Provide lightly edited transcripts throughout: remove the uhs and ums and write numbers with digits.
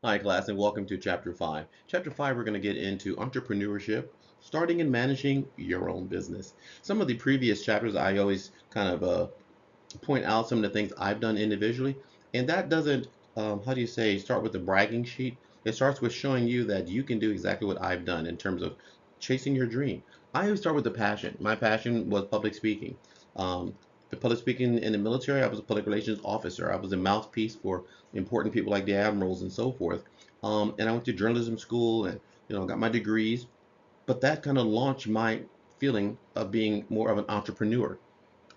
Hi, class, and welcome to Chapter 5. Chapter 5, we're going to get into entrepreneurship, starting and managing your own business. Some of the previous chapters, I always kind of point out some of the things I've done individually, and that doesn't, how do you say, start with a bragging sheet. It starts with showing you that you can do exactly what I've done in terms of chasing your dream. I always start with the passion. My passion was public speaking. Um, the public speaking in the military, I was a public relations officer. I was a mouthpiece for important people like the admirals and so forth. And I went to journalism school and got my degrees. But that kind of launched my feeling of being more of an entrepreneur.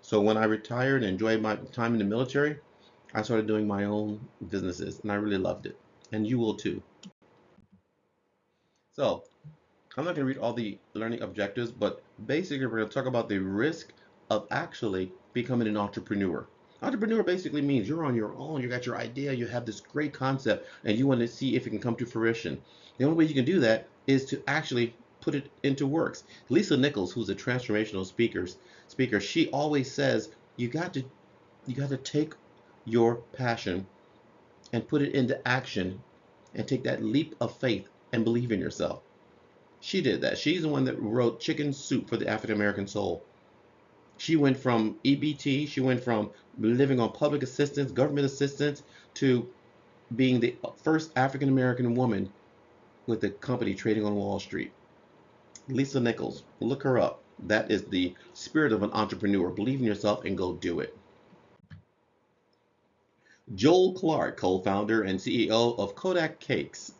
So when I retired and enjoyed my time in the military, I started doing my own businesses, and I really loved it. And you will too. So I'm not going to read all the learning objectives, but basically we're going to talk about the risk of actually becoming an entrepreneur. Entrepreneur basically means you're on your own, you got your idea, you have this great concept, and you want to see if it can come to fruition. The only way you can do that is to actually put it into works. Lisa Nichols, who's a transformational speaker, she always says you got to take your passion and put it into action and take that leap of faith and believe in yourself. She did that. She's the one that wrote Chicken Soup for the African American Soul. She went from EBT, she went from living on public assistance, government assistance, to being the first African American woman with a company trading on Wall Street. Lisa Nichols, look her up. That is the spirit of an entrepreneur. Believe in yourself and go do it. Joel Clark, co-founder and CEO of Kodak Cakes.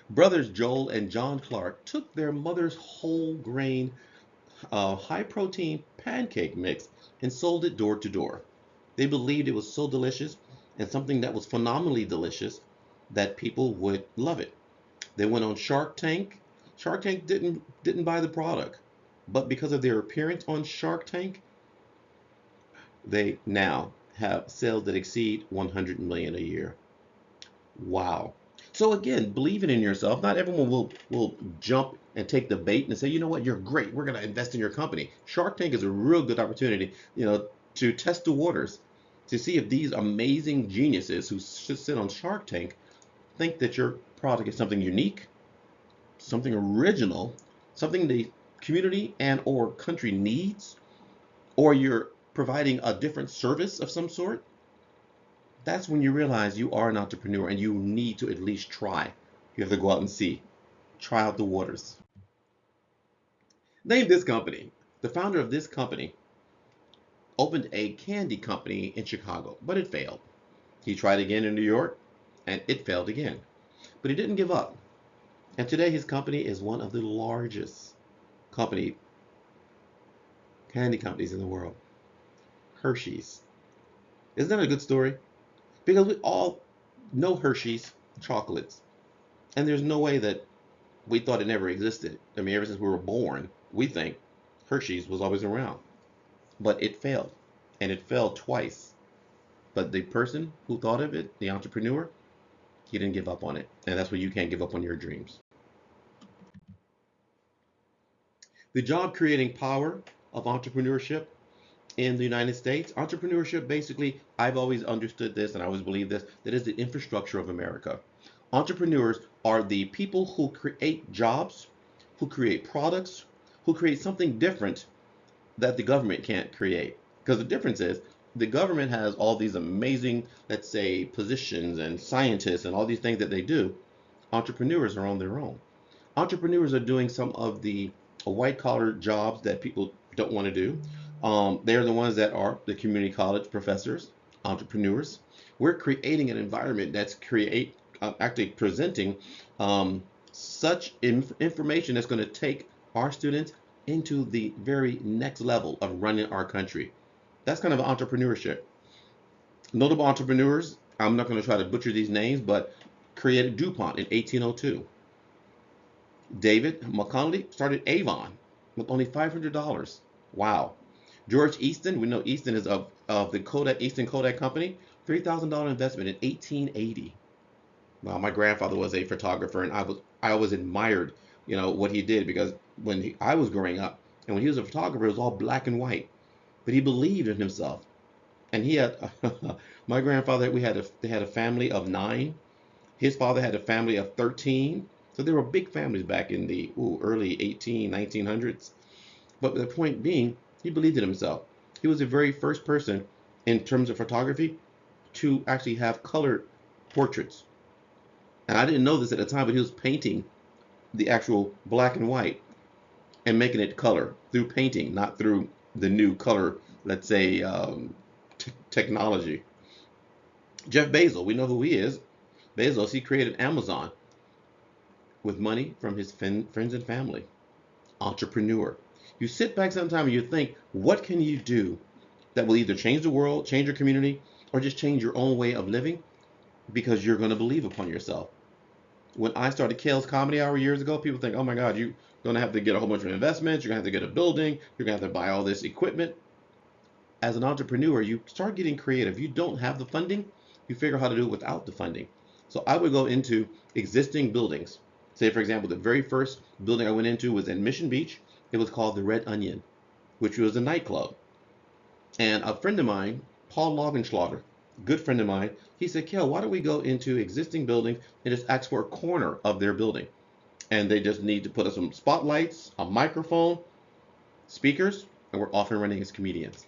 Brothers Joel and John Clark took their mother's whole grain, high protein pancake mix and sold it door to door. They believed it was so delicious and something that was phenomenally delicious that people would love it. They went on Shark Tank. Shark Tank didn't buy the product, but because of their appearance on Shark Tank, they now have sales that exceed 100 million a year. Wow. So again, believing in yourself. Not everyone will jump and take the bait and say, you know what, you're great. We're going to invest in your company. Shark Tank is a real good opportunity, to test the waters, to see if these amazing geniuses who sit on Shark Tank think that your product is something unique, something original, something the community and or country needs, or you're providing a different service of some sort. That's when you realize you are an entrepreneur and you need to at least try. You have to go out and see, try out the waters. Name this company. The founder of this company opened a candy company in Chicago, but it failed. He tried again in New York, and it failed again. But he didn't give up. And today his company is one of the largest company candy companies in the world. Hershey's. Isn't that a good story? Because we all know Hershey's chocolates. And there's no way that we thought it never existed. I mean, ever since we were born, we think Hershey's was always around. But it failed. And it failed twice. But the person who thought of it, the entrepreneur, he didn't give up on it. And that's why you can't give up on your dreams. The job creating power of entrepreneurship in the United States, entrepreneurship basically, I've always understood this and I always believe this, that is the infrastructure of America. Entrepreneurs are the people who create jobs, who create products, who create something different that the government can't create. Because the difference is the government has all these amazing, let's say, positions and scientists and all these things that they do. Entrepreneurs are on their own. Entrepreneurs are doing some of the white collar jobs that people don't want to do. They're the ones that are the community college professors, entrepreneurs. We're creating an environment that's actually presenting such information that's going to take our students into the very next level of running our country. That's kind of entrepreneurship. Notable entrepreneurs, I'm not going to try to butcher these names, but created DuPont in 1802. David McConnelly started Avon with only $500. Wow. George Easton, we know Easton is of the Kodak Easton Kodak Company, $3,000 investment in 1880. Well, my grandfather was a photographer, and I always admired, what he did because I was growing up, and when he was a photographer, it was all black and white. But he believed in himself, and he had my grandfather. They had a family of nine, His father had a family of 13. So there were big families back in the early 1900s. But the point being, he believed in himself. He was the very first person in terms of photography to actually have colored portraits. And I didn't know this at the time, but he was painting the actual black and white and making it color through painting, not through the new color, let's say, technology. Jeff Bezos, we know who he is. Bezos, he created Amazon with money from his friends and family. Entrepreneur. You sit back sometime and you think, what can you do that will either change the world, change your community, or just change your own way of living because you're going to believe upon yourself. When I started Kale's Comedy Hour years ago, people think, oh my God, you're going to have to get a whole bunch of investments. You're going to have to get a building. You're going to have to buy all this equipment. As an entrepreneur, you start getting creative. You don't have the funding, you figure out how to do it without the funding. So I would go into existing buildings. Say, for example, the very first building I went into was in Mission Beach. It was called the Red Onion, which was a nightclub. And a friend of mine, Paul Laugenschlager, good friend of mine, he said, Kel, why don't we go into existing buildings and just ask for a corner of their building? And they just need to put up some spotlights, a microphone, speakers, and we're off and running as comedians.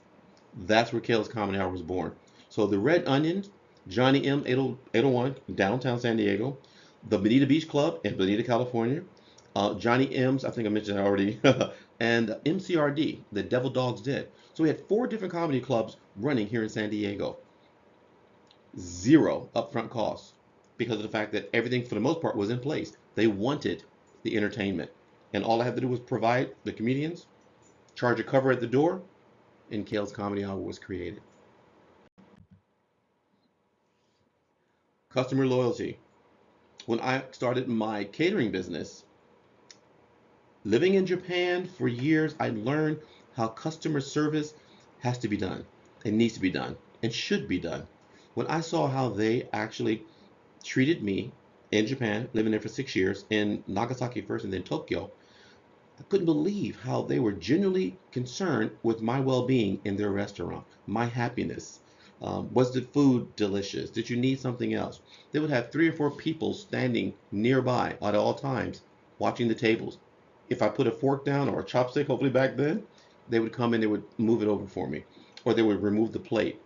That's where Kale's Comedy Hour was born. So the Red Onion, Johnny M 801, downtown San Diego, the Bonita Beach Club in Bonita, California, Johnny M's, I think I mentioned that already, and MCRD, the Devil Dogs Den. So we had 4 different comedy clubs running here in San Diego. Zero upfront costs because of the fact that everything for the most part was in place. They wanted the entertainment. And all I had to do was provide the comedians, charge a cover at the door, and Kale's Comedy Hour was created. Customer loyalty. When I started my catering business, living in Japan for years, I learned how customer service has to be done. It needs to be done and should be done. When I saw how they actually treated me in Japan, living there for 6 years, in Nagasaki first and then Tokyo, I couldn't believe how they were genuinely concerned with my well-being in their restaurant, my happiness. Was the food delicious? Did you need something else? They would have 3 or 4 people standing nearby at all times, watching the tables. If I put a fork down or a chopstick, hopefully back then, they would come and they would move it over for me, or they would remove the plate.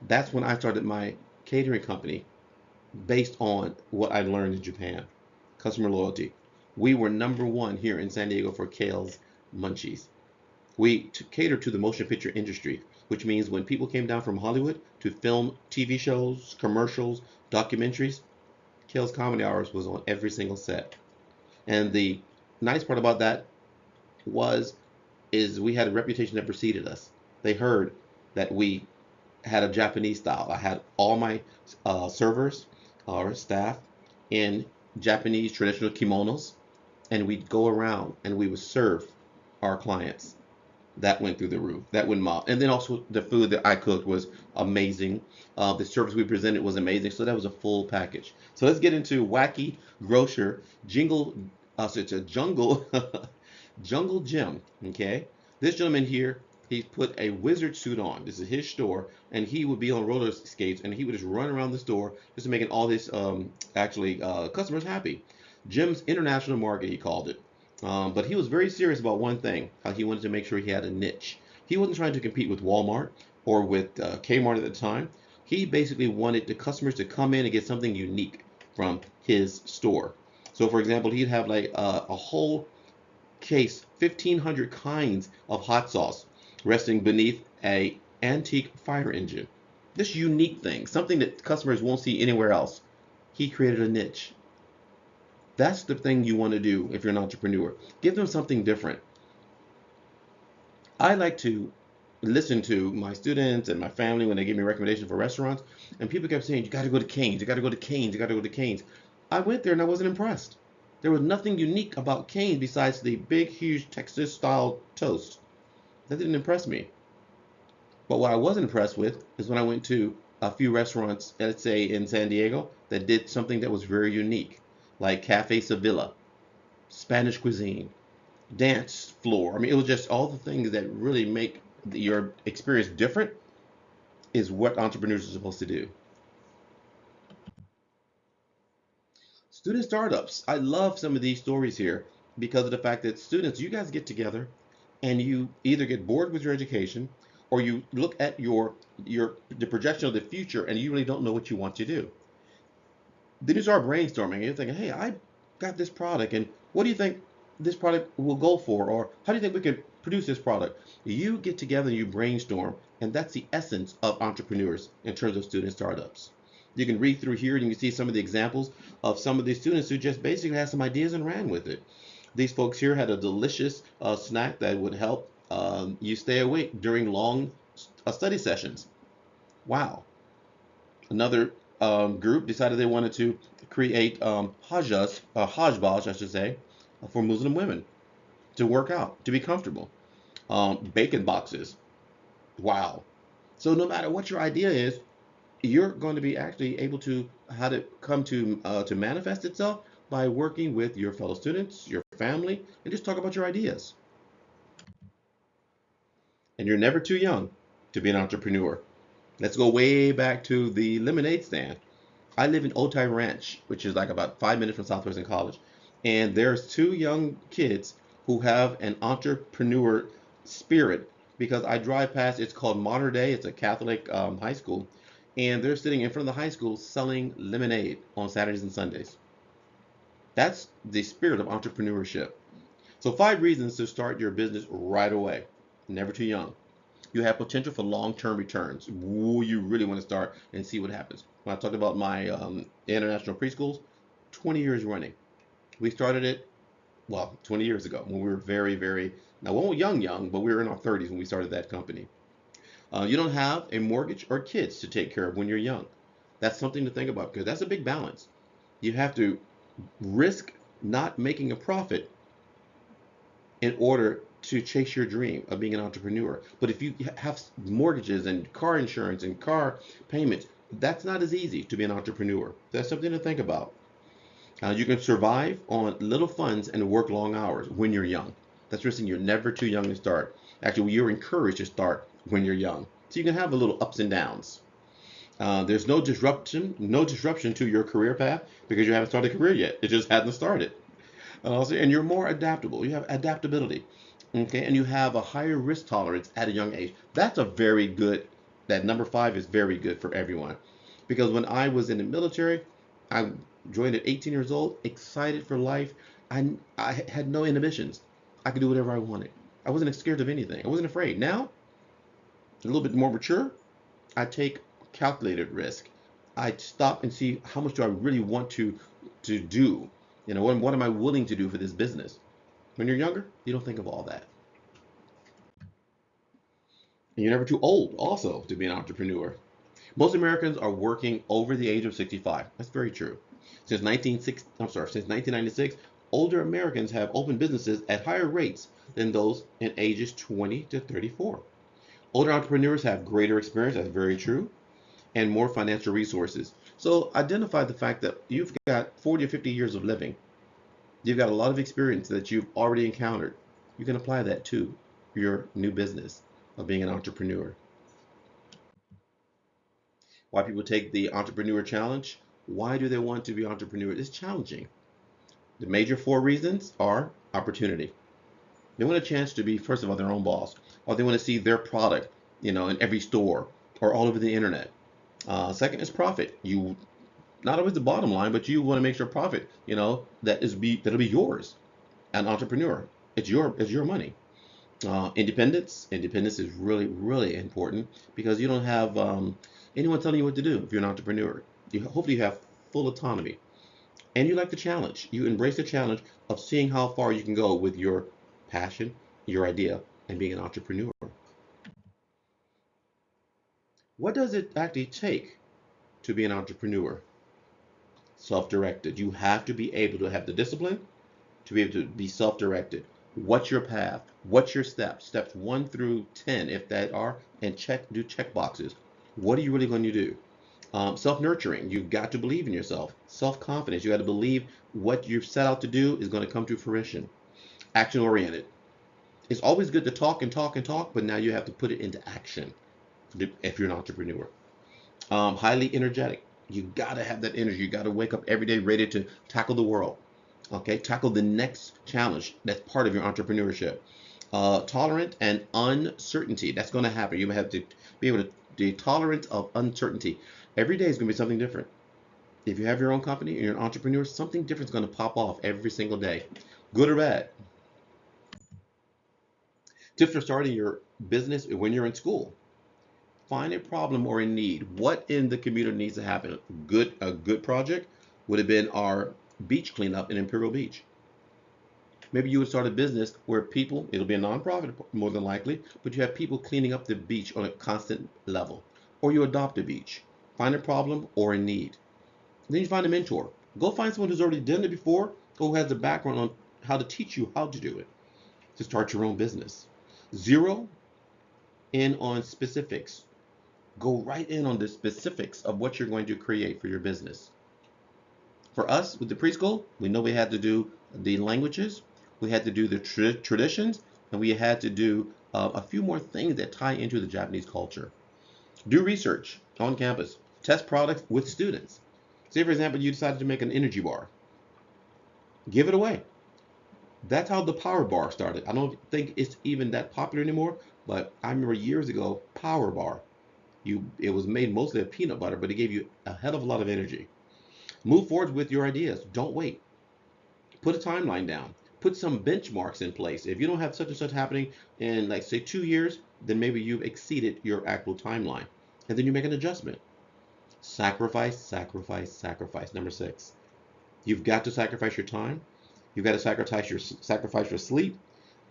That's when I started my catering company based on what I learned in Japan. Customer loyalty. We were #1 here in San Diego for Kale's Munchies. We cater to the motion picture industry, which means when people came down from Hollywood to film TV shows, commercials, documentaries, Kale's Comedy Hours was on every single set. And the nice part about that was is we had a reputation that preceded us. They heard that we had a Japanese style. I had all my servers, our staff, in Japanese traditional kimonos, and we'd go around and we would serve our clients. That went through the roof. That went mild. And then also the food that I cooked was amazing. The service we presented was amazing. So that was a full package. So let's get into wacky grocer jingle. So it's a jungle jungle gym. Okay, this gentleman here, he put a wizard suit on. This is his store, and he would be on roller skates, and he would just run around the store, just making all his customers happy. Jim's international market, he called it. But he was very serious about one thing, how he wanted to make sure he had a niche. He wasn't trying to compete with Walmart or with Kmart at the time. He basically wanted the customers to come in and get something unique from his store. So, for example, he'd have like a whole case, 1,500 kinds of hot sauce resting beneath a antique fire engine. This unique thing, something that customers won't see anywhere else. He created a niche. That's the thing you want to do if you're an entrepreneur. Give them something different. I like to listen to my students and my family when they give me recommendations for restaurants, and people kept saying, you got to go to Cane's, you got to go to Cane's, you got to go to Cane's. I went there and I wasn't impressed. There was nothing unique about Cane's besides the big, huge Texas style toast. That didn't impress me. But what I was impressed with is when I went to a few restaurants, let's say in San Diego, that did something that was very unique, like Cafe Sevilla, Spanish cuisine, dance floor. I mean, it was just all the things that really make your experience different is what entrepreneurs are supposed to do. Student startups. I love some of these stories here because of the fact that students, you guys get together and you either get bored with your education or you look at your the projection of the future and you really don't know what you want to do. Then you start brainstorming and you're thinking, hey, I got this product and what do you think this product will go for? Or how do you think we can produce this product? You get together and you brainstorm, and that's the essence of entrepreneurs in terms of student startups. You can read through here and you can see some of the examples of some of these students who just basically had some ideas and ran with it. These folks here had a delicious snack that would help you stay awake during long study sessions. Wow. Another group decided they wanted to create hajjahs, I should say, for Muslim women to work out, to be comfortable. Bacon boxes. Wow. So no matter what your idea is, you're going to be actually able to how to come to manifest itself by working with your fellow students, your family, and just talk about your ideas. And you're never too young to be an entrepreneur. Let's go way back to the lemonade stand. I live in Otay Ranch, which is like about 5 minutes from Southwestern College. And there's two young kids who have an entrepreneur spirit because I drive past, it's called Modern Day, it's a Catholic high school. And they're sitting in front of the high school selling lemonade on Saturdays and Sundays. That's the spirit of entrepreneurship. So, 5 reasons to start your business right away. Never too young. You have potential for long-term returns. Ooh, you really want to start and see what happens. When I talked about my international preschools, 20 years running. We started it, well, 20 years ago when we were very, very, now we weren't young, but we were in our 30s when we started that company. You don't have a mortgage or kids to take care of when you're young. That's something to think about because that's a big balance. You have to risk not making a profit in order to chase your dream of being an entrepreneur. But if you have mortgages and car insurance and car payments, that's not as easy to be an entrepreneur. That's something to think about. You can survive on little funds and work long hours when you're young. That's the reason you're never too young to start. Actually, you're encouraged to start when you're young. So you can have a little ups and downs. There's no disruption to your career path because you haven't started a career yet. It just hasn't started. And you're more adaptable. You have adaptability. Okay, and you have a higher risk tolerance at a young age. That's a very good, that number 5 is very good for everyone. Because when I was in the military, I joined at 18 years old, excited for life. I had no inhibitions. I could do whatever I wanted. I wasn't scared of anything. I wasn't afraid. Now, a little bit more mature, I take calculated risk. I stop and see how much do I really want to do. You know, what am I willing to do for this business? When you're younger, you don't think of all that. And you're never too old also to be an entrepreneur. Most Americans are working over the age of 65. That's very true. Since 1996, older Americans have opened businesses at higher rates than those in ages 20 to 34. Older entrepreneurs have greater experience, that's very true, and more financial resources. So identify the fact that you've got 40 or 50 years of living. You've got a lot of experience that you've already encountered. You can apply that to your new business of being an entrepreneur. Why people take the entrepreneur challenge? Why do they want to be entrepreneurs? It's challenging. The major 4 reasons are opportunity. They want a chance to be, first of all, their own boss, or they want to see their product, in every store or all over the internet. Second is profit. You not always the bottom line, but you want to make sure profit, that'll be yours. An entrepreneur, it's your money. Independence is really, really important because you don't have anyone telling you what to do if you're an entrepreneur. Hopefully you have full autonomy and you like the challenge. You embrace the challenge of seeing how far you can go with your passion, your idea, and being an entrepreneur. What does it actually take to be an entrepreneur? Self-directed. You have to be able to have the discipline to be able to be self-directed. What's your path? What's your steps? Steps 1 through 10, if that are, and do check boxes. What are you really going to do? Self-nurturing. You've got to believe in yourself. Self-confidence. You got to believe what you've set out to do is going to come to fruition. Action-oriented. It's always good to talk and talk and talk, but now you have to put it into action if you're an entrepreneur. Highly energetic. You got to have that energy. You got to wake up every day ready to tackle the world. Okay, tackle the next challenge. That's part of your entrepreneurship. Tolerant and uncertainty. That's going to happen. You have to be able to be tolerant of uncertainty. Every day is going to be something different. If you have your own company and you're an entrepreneur, something different is going to pop off every single day, good or bad. Tips for starting your business when you're in school. Find a problem or a need. What in the community needs to happen? A good project would have been our beach cleanup in Imperial Beach. Maybe you would start a business where people, it'll be a nonprofit more than likely, but you have people cleaning up the beach on a constant level. Or you adopt a beach. Find a problem or a need. Then you find a mentor. Go find someone who's already done it before, or who has the background on how to teach you how to do it to start your own business. Zero in on specifics. Go right in on the specifics of what you're going to create for your business. For us with the preschool, we know we had to do the languages, we had to do the traditions, and we had to do a few more things that tie into the Japanese culture. Do research on campus, test products with students. Say, for example, you decided to make an energy bar, give it away. That's how the power bar started. I don't think it's even that popular anymore, but I remember years ago, power bar. It was made mostly of peanut butter, but it gave you a hell of a lot of energy. Move forward with your ideas. Don't wait. Put a timeline down. Put some benchmarks in place. If you don't have such and such happening in, like, say, 2 years, then maybe you've exceeded your actual timeline. And then you make an adjustment. Sacrifice, sacrifice, sacrifice. Number 6. You've got to sacrifice your time. You've got to sacrifice your sleep.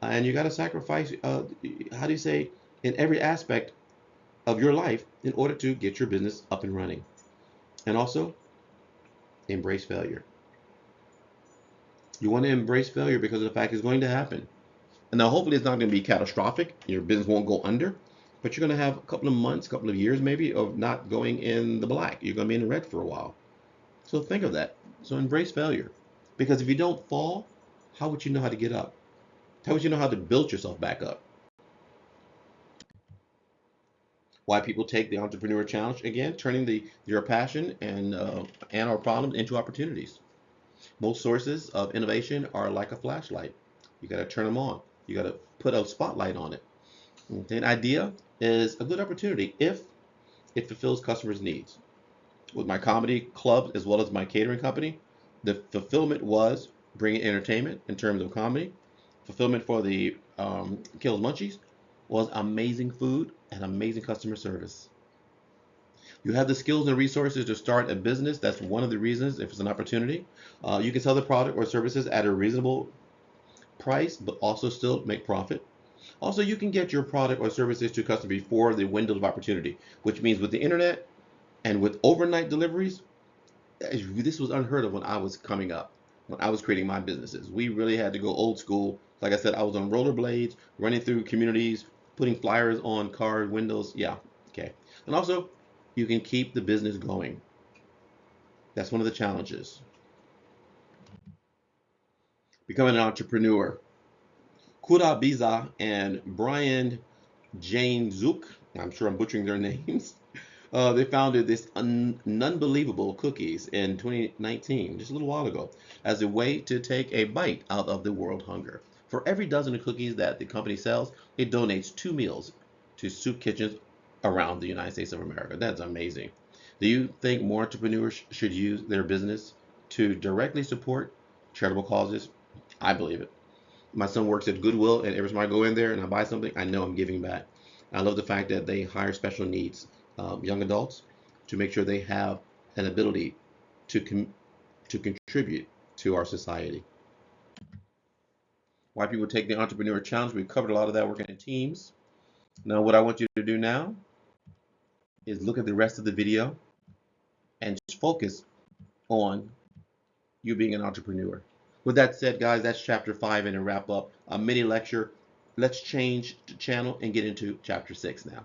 And you got to sacrifice, how do you say, in every aspect of your life in order to get your business up and running. And also, embrace failure. You want to embrace failure because of the fact it's going to happen. And now, hopefully, it's not going to be catastrophic. Your business won't go under, but you're going to have a couple of months, a couple of years maybe of not going in the black. You're going to be in the red for a while. So think of that. So embrace failure. Because if you don't fall, how would you know how to get up? How would you know how to build yourself back up? Why people take the entrepreneur challenge again, turning your passion and our problems into opportunities. Most sources of innovation are like a flashlight. You got to turn them on. You got to put a spotlight on it. Okay, an idea is a good opportunity if it fulfills customers' needs. With my comedy club as well as my catering company, the fulfillment was bringing entertainment in terms of comedy. Fulfillment for the Kills Munchies was amazing food and amazing customer service. You have the skills and resources to start a business. That's one of the reasons, if it's an opportunity. You can sell the product or services at a reasonable price, but also still make profit. Also, you can get your product or services to customers before the window of opportunity, which means with the internet and with overnight deliveries, this was unheard of when I was coming up, when I was creating my businesses. We really had to go old school. Like I said, I was on rollerblades, running through communities, putting flyers on car windows. Yeah, okay. And also, you can keep the business going. That's one of the challenges. Becoming an entrepreneur. Kura Biza and Brian Jane Zook, I'm sure I'm butchering their names. They founded this unbelievable cookies in 2019, just a little while ago, as a way to take a bite out of the world hunger. For every dozen of cookies that the company sells, it donates 2 meals to soup kitchens around the United States of America. That's amazing. Do you think more entrepreneurs should use their business to directly support charitable causes? I believe it. My son works at Goodwill, and every time I go in there and I buy something, I know I'm giving back. I love the fact that they hire special needs young adults to make sure they have an ability to to contribute to our society. Why people take the entrepreneur challenge? We've covered a lot of that working in teams. Now, what I want you to do now is look at the rest of the video and just focus on you being an entrepreneur. With that said, guys, that's chapter 5 and a wrap up a mini lecture. Let's change the channel and get into chapter 6 now.